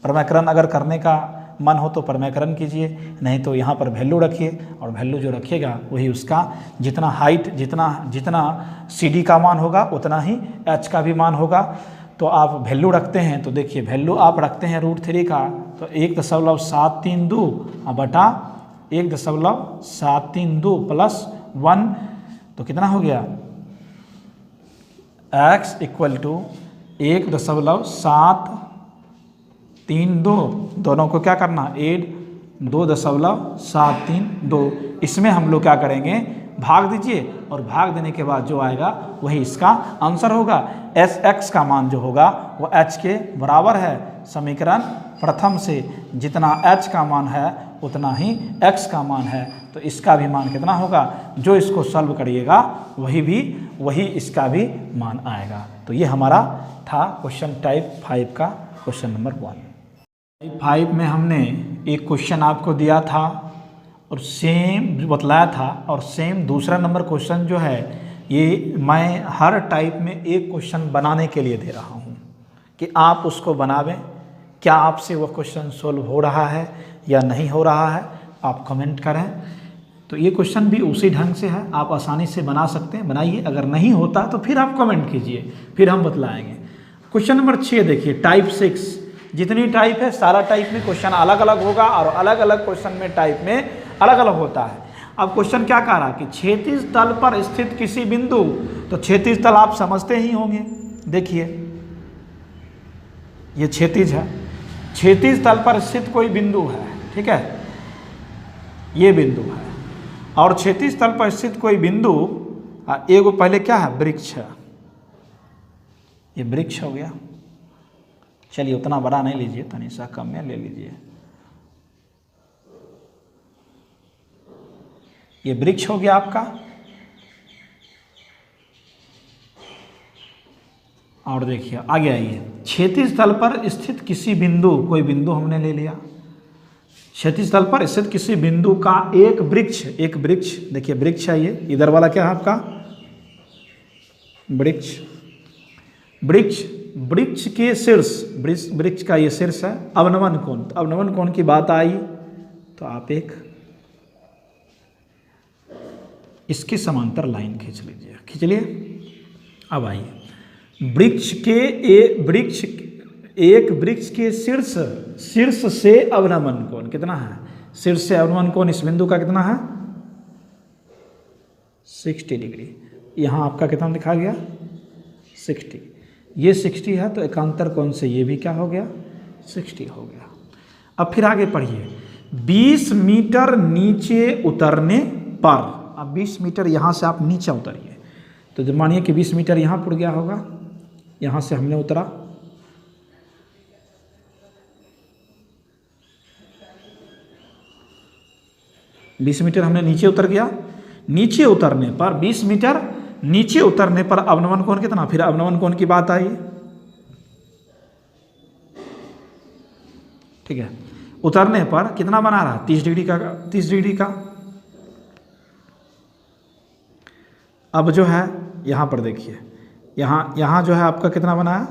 Speaker 1: परमैकरण अगर करने का मन हो तो परमैकरण कीजिए, नहीं तो यहाँ पर वैल्यू रखिए, और वैल्यू जो रखिएगा वही उसका जितना हाइट, जितना सी डी का मान होगा उतना ही एच का भी मान होगा। तो आप वैल्यू रखते हैं, तो देखिए वैल्यू आप रखते हैं √3 का, तो 1.732 बटा 1.732 + 1, तो कितना हो गया, x इक्वल टू 1.732, दोनों को क्या करना, ऐड 2.732, इसमें हम लोग क्या करेंगे भाग दीजिए, और भाग देने के बाद जो आएगा वही इसका आंसर होगा। x का मान जो होगा वो h के बराबर है, समीकरण प्रथम से जितना h का मान है उतना ही x का मान है, तो इसका भी मान कितना होगा, जो इसको सॉल्व करिएगा वही इसका भी मान आएगा। तो ये हमारा था क्वेश्चन टाइप 5 का क्वेश्चन नंबर 1। टाइप 5 में हमने एक क्वेश्चन आपको दिया था और सेम बतलाया था, और सेम दूसरा नंबर क्वेश्चन जो है ये मैं हर टाइप में एक क्वेश्चन बनाने के लिए दे रहा हूँ कि आप उसको बनावें। क्या आपसे वो क्वेश्चन सोल्व हो रहा है या नहीं हो रहा है, आप कमेंट करें। तो ये क्वेश्चन भी उसी ढंग से है, आप आसानी से बना सकते हैं, बनाइए। अगर नहीं होता तो फिर आप कमेंट कीजिए, फिर हम बतलाएंगे। क्वेश्चन नंबर 6 देखिए, टाइप 6। जितनी टाइप है सारा टाइप में क्वेश्चन अलग अलग होगा, और अलग अलग क्वेश्चन में टाइप में अलग अलग होता है। अब क्वेश्चन क्या कह रहा कि क्षैतिज तल पर स्थित किसी बिंदु, तो क्षैतिज तल आप समझते ही होंगे, देखिए ये क्षैतिज है, क्षैतिज तल पर स्थित कोई बिंदु है, ठीक है, ये बिंदु है, और क्षैतिज तल पर स्थित कोई बिंदु, एगो पहले क्या है, वृक्ष है, ये वृक्ष हो गया। चलिए उतना बड़ा नहीं लीजिए, तनी सा कम में ले लीजिए, ये वृक्ष हो गया आपका। और देखिए आगे आइए, क्षैतिज तल पर स्थित किसी बिंदु, कोई बिंदु हमने ले लिया, क्षैतिज तल पर स्थित किसी बिंदु का एक वृक्ष, एक वृक्ष, देखिए वृक्ष है ये, इधर वाला क्या है आपका, वृक्ष, वृक्ष, वृक्ष के शीर्ष, वृक्ष का ये शीर्ष है, अवनमन कोण, तो अवनमन कोण की बात आई तो आप एक इसके समांतर लाइन खींच लीजिए, खींच लिए। अब आइए, वृक्ष के वृक्ष, एक वृक्ष के शीर्ष, शीर्ष से अवनमन कोण कितना है, शीर्ष से अवनमन कोण इस बिंदु का कितना है, 60 डिग्री। यहाँ आपका कितना दिखा गया, 60, ये 60 है तो एकांतर कोण से ये भी क्या हो गया, 60 हो गया। अब फिर आगे पढ़िए, 20 मीटर नीचे उतरने पर, अब 20 मीटर यहाँ से आप नीचे उतरिए, तो जब मानिए कि 20 मीटर यहाँ पड़ गया होगा, यहाँ से हमने उतरा, बीस मीटर हमने नीचे उतर गया, नीचे उतरने पर 20 मीटर नीचे उतरने पर अवनमन कोण कितना, फिर अवनमन कोण की बात आई, ठीक है, उतरने पर कितना बना रहा, 30 डिग्री का, 30 डिग्री का। अब जो है यहाँ पर देखिए, यहाँ जो है आपका कितना बनाया,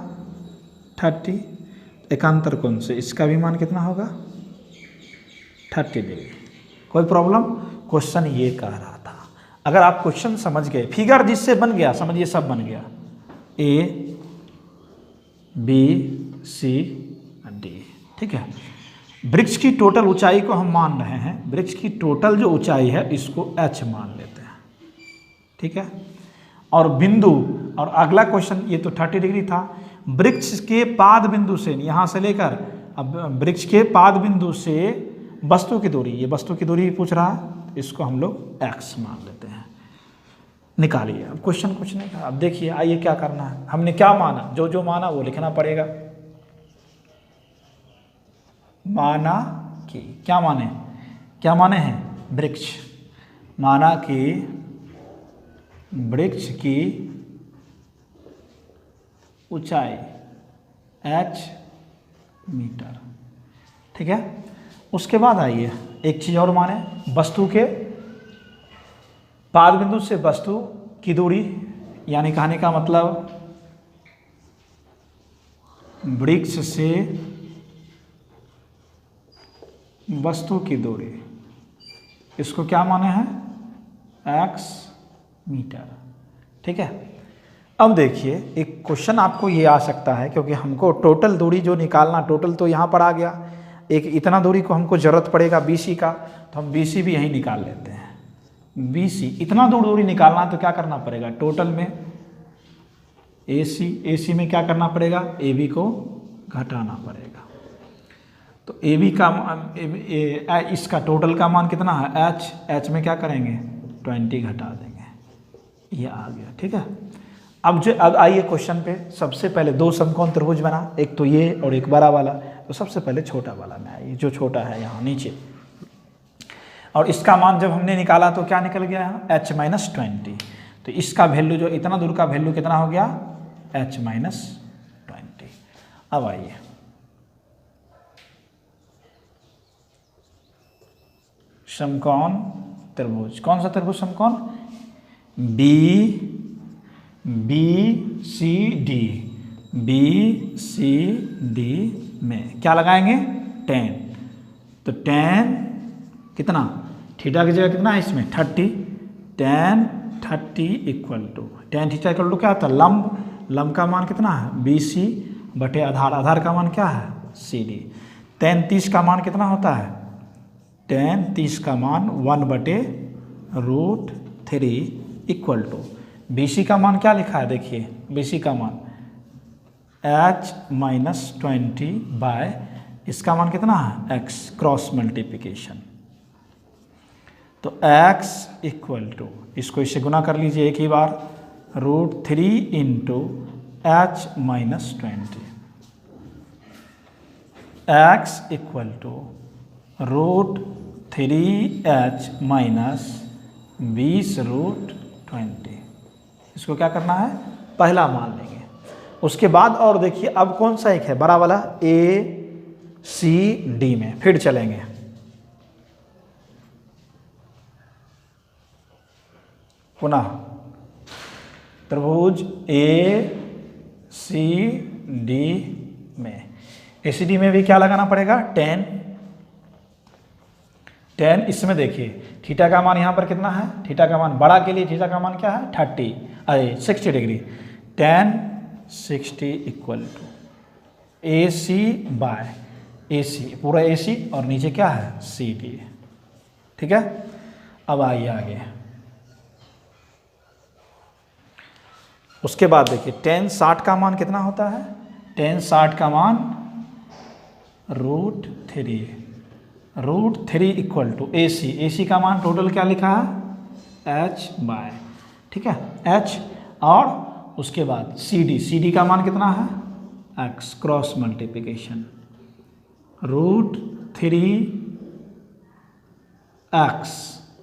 Speaker 1: 30, एकांतर कोण से इसका भी मान कितना होगा, 30 डिग्री। कोई प्रॉब्लम, क्वेश्चन ये कह रहा था, अगर आप क्वेश्चन समझ गए, फिगर जिससे बन गया, समझिए सब बन गया, A B C D, ठीक है। वृक्ष की टोटल ऊंचाई को हम मान रहे हैं, वृक्ष की टोटल जो ऊंचाई है इसको h मान लेते हैं, ठीक है। और बिंदु, और अगला क्वेश्चन ये तो 30 डिग्री था, वृक्ष के पाद बिंदु से, यहाँ से लेकर, अब वृक्ष के पाद बिंदु से वस्तु की दूरी, ये वस्तु की दूरी पूछ रहा है, इसको हम लोग x मान लेते हैं, निकालिए। अब क्वेश्चन कुछ नहीं था, अब देखिए आइए क्या करना है, हमने क्या माना, जो जो माना वो लिखना पड़ेगा। माना कि, क्या माने, क्या माने हैं, वृक्ष, माना कि वृक्ष की ऊंचाई h मीटर, ठीक है। उसके बाद आइए एक चीज और माने, वस्तु के पाद बिंदु से वस्तु की दूरी, यानी कहने का मतलब वृक्ष से वस्तु की दूरी, इसको क्या माने हैं, x मीटर, ठीक है। अब देखिए एक क्वेश्चन आपको ये आ सकता है, क्योंकि हमको टोटल दूरी जो निकालना, टोटल तो यहाँ पर आ गया, एक इतना दूरी को हमको ज़रूरत पड़ेगा BC का, तो हम BC भी यहीं निकाल लेते हैं। BC इतना दूरी निकालना है तो क्या करना पड़ेगा, टोटल में AC में क्या करना पड़ेगा, AB को घटाना पड़ेगा, तो AB का इसका टोटल का मान कितना है, H में क्या करेंगे, 20 घटा देंगे, ये आ गया, ठीक है। अब आइए क्वेश्चन पे, सबसे पहले दो समकोण त्रिभुज बना, एक तो ये और एक बड़ा वाला, तो सबसे पहले छोटा वाला में आइए, जो छोटा है यहाँ नीचे, और इसका मान जब हमने निकाला तो क्या निकल गया यहाँ, h-20, तो इसका वैल्यू जो इतना दूर का वैल्यू कितना हो गया, h-20। अब आइए समकोण त्रिभुज, कौन सा त्रिभुज, समकोण BCD में क्या लगाएंगे, tan, तो tan कितना, थीटा की जगह कितना है इसमें 30, tan 30 equal to, tan theta equal to क्या होता है, लंब का मान कितना है, BC बटे आधार का मान क्या है, CD। tan 30 का मान कितना होता है, tan 30 का मान 1/2 √3 इक्वल टू BC का मान क्या लिखा है, देखिए BC का मान H-20 बाय इसका मान कितना है x, क्रॉस मल्टीप्लिकेशन। तो x इक्वल टू इसको इससे गुना कर लीजिए एक ही बार, √3 into H-20, x equal to √3h minus 20√20। इसको क्या करना है, पहला मान लेंगे। उसके बाद और देखिए अब कौन सा एक है बड़ा वाला, ACD में फिर चलेंगे। पुनः त्रिभुज ACD में, ACD में भी क्या लगाना पड़ेगा, tan। इसमें देखिए थीटा का मान यहाँ पर कितना है, थीटा का मान बड़ा के लिए थीटा का मान क्या है 60 degree, tan 60 equal to AC by AC, पूरा AC और नीचे क्या है CD। ठीक है, अब आइए आगे। उसके बाद देखिए tan 60 का मान कितना होता है, tan 60 का मान √3 इक्वल टू AC का मान टोटल क्या लिखा है H बाय, ठीक है H, और उसके बाद CD का मान कितना है x, cross multiplication √3x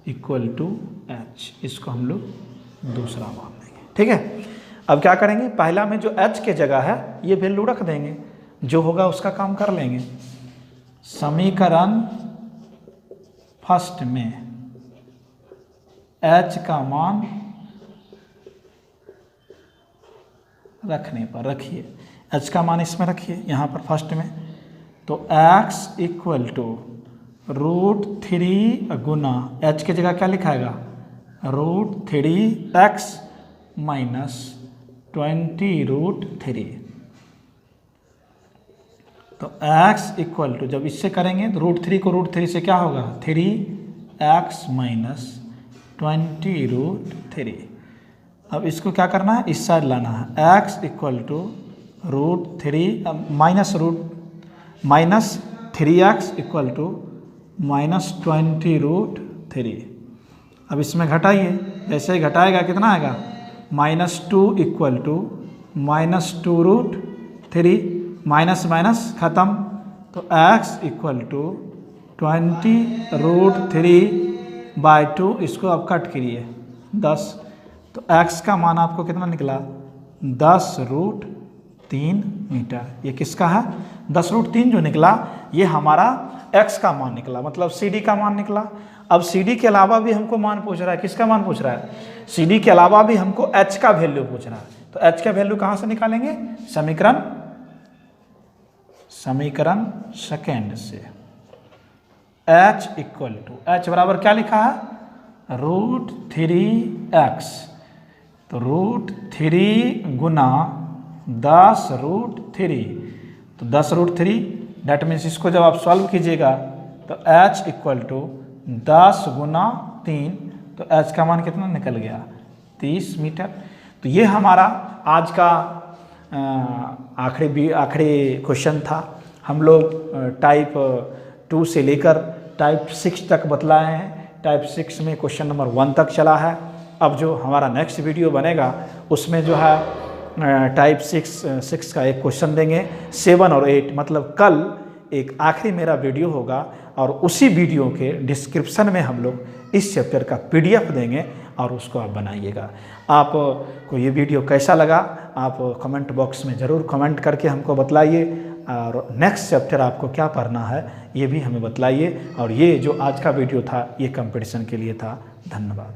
Speaker 1: equal to H। इसको हम लोग दूसरा मान देंगे। ठीक है, अब क्या करेंगे, पहला में जो H के जगह है ये वैल्यू रख देंगे, जो होगा उसका काम कर लेंगे। समीकरण फर्स्ट में H का मान रखने पर रखिए, H का मान इसमें रखिए यहाँ पर फर्स्ट में, तो x इक्वल टू √3 गुना H की जगह क्या लिखाएगा √3x माइनस 20√3। तो x इक्वल टू जब इससे करेंगे तो √3 को √3 से क्या होगा 3x माइनस 20√3। अब इसको क्या करना है, इस साइड लाना है, x equal to √3 minus 3x equal to minus 20√3। अब इसमें घटाइए, जैसे ही घटाएगा कितना आएगा -2 इक्वल टू -2√3, माइनस माइनस खत्म, तो x इक्वल टू 20√3/2, इसको अब कट करिए 10, तो x का मान आपको कितना निकला 10√3 मीटर। ये किसका है 10√3 जो निकला ये हमारा x का मान निकला, मतलब CD का मान निकला। अब CD के अलावा भी हमको मान पूछ रहा है, किसका मान पूछ रहा है, CD के अलावा भी हमको h का वैल्यू पूछ रहा है। तो h का वैल्यू कहाँ से निकालेंगे, समीकरण सेकेंड से। h इक्वल टू h बराबर क्या लिखा है √3x, तो √3 गुना 10√3, तो 10√3 डेट मीन्स इसको जब आप सॉल्व कीजिएगा तो h इक्वल टू 10 गुना 3, तो h का मान कितना निकल गया 30 मीटर। तो ये हमारा आज का आखिरी क्वेश्चन था। हम लोग टाइप 2 से लेकर टाइप 6 तक बतलाए हैं। टाइप 6 में क्वेश्चन नंबर 1 तक चला है। अब जो हमारा नेक्स्ट वीडियो बनेगा उसमें जो है टाइप 6 का एक क्वेश्चन देंगे, 7 और 8, मतलब कल एक आखिरी मेरा वीडियो होगा और उसी वीडियो के डिस्क्रिप्शन में हम लोग इस चैप्टर का PDF देंगे और उसको आप बनाइएगा। आपको ये वीडियो कैसा लगा आप कमेंट बॉक्स में ज़रूर कमेंट करके हमको बतलाइए, और नेक्स्ट चैप्टर आपको क्या पढ़ना है ये भी हमें बतलाइए। और ये जो आज का वीडियो था ये कंपटीशन के लिए था। धन्यवाद।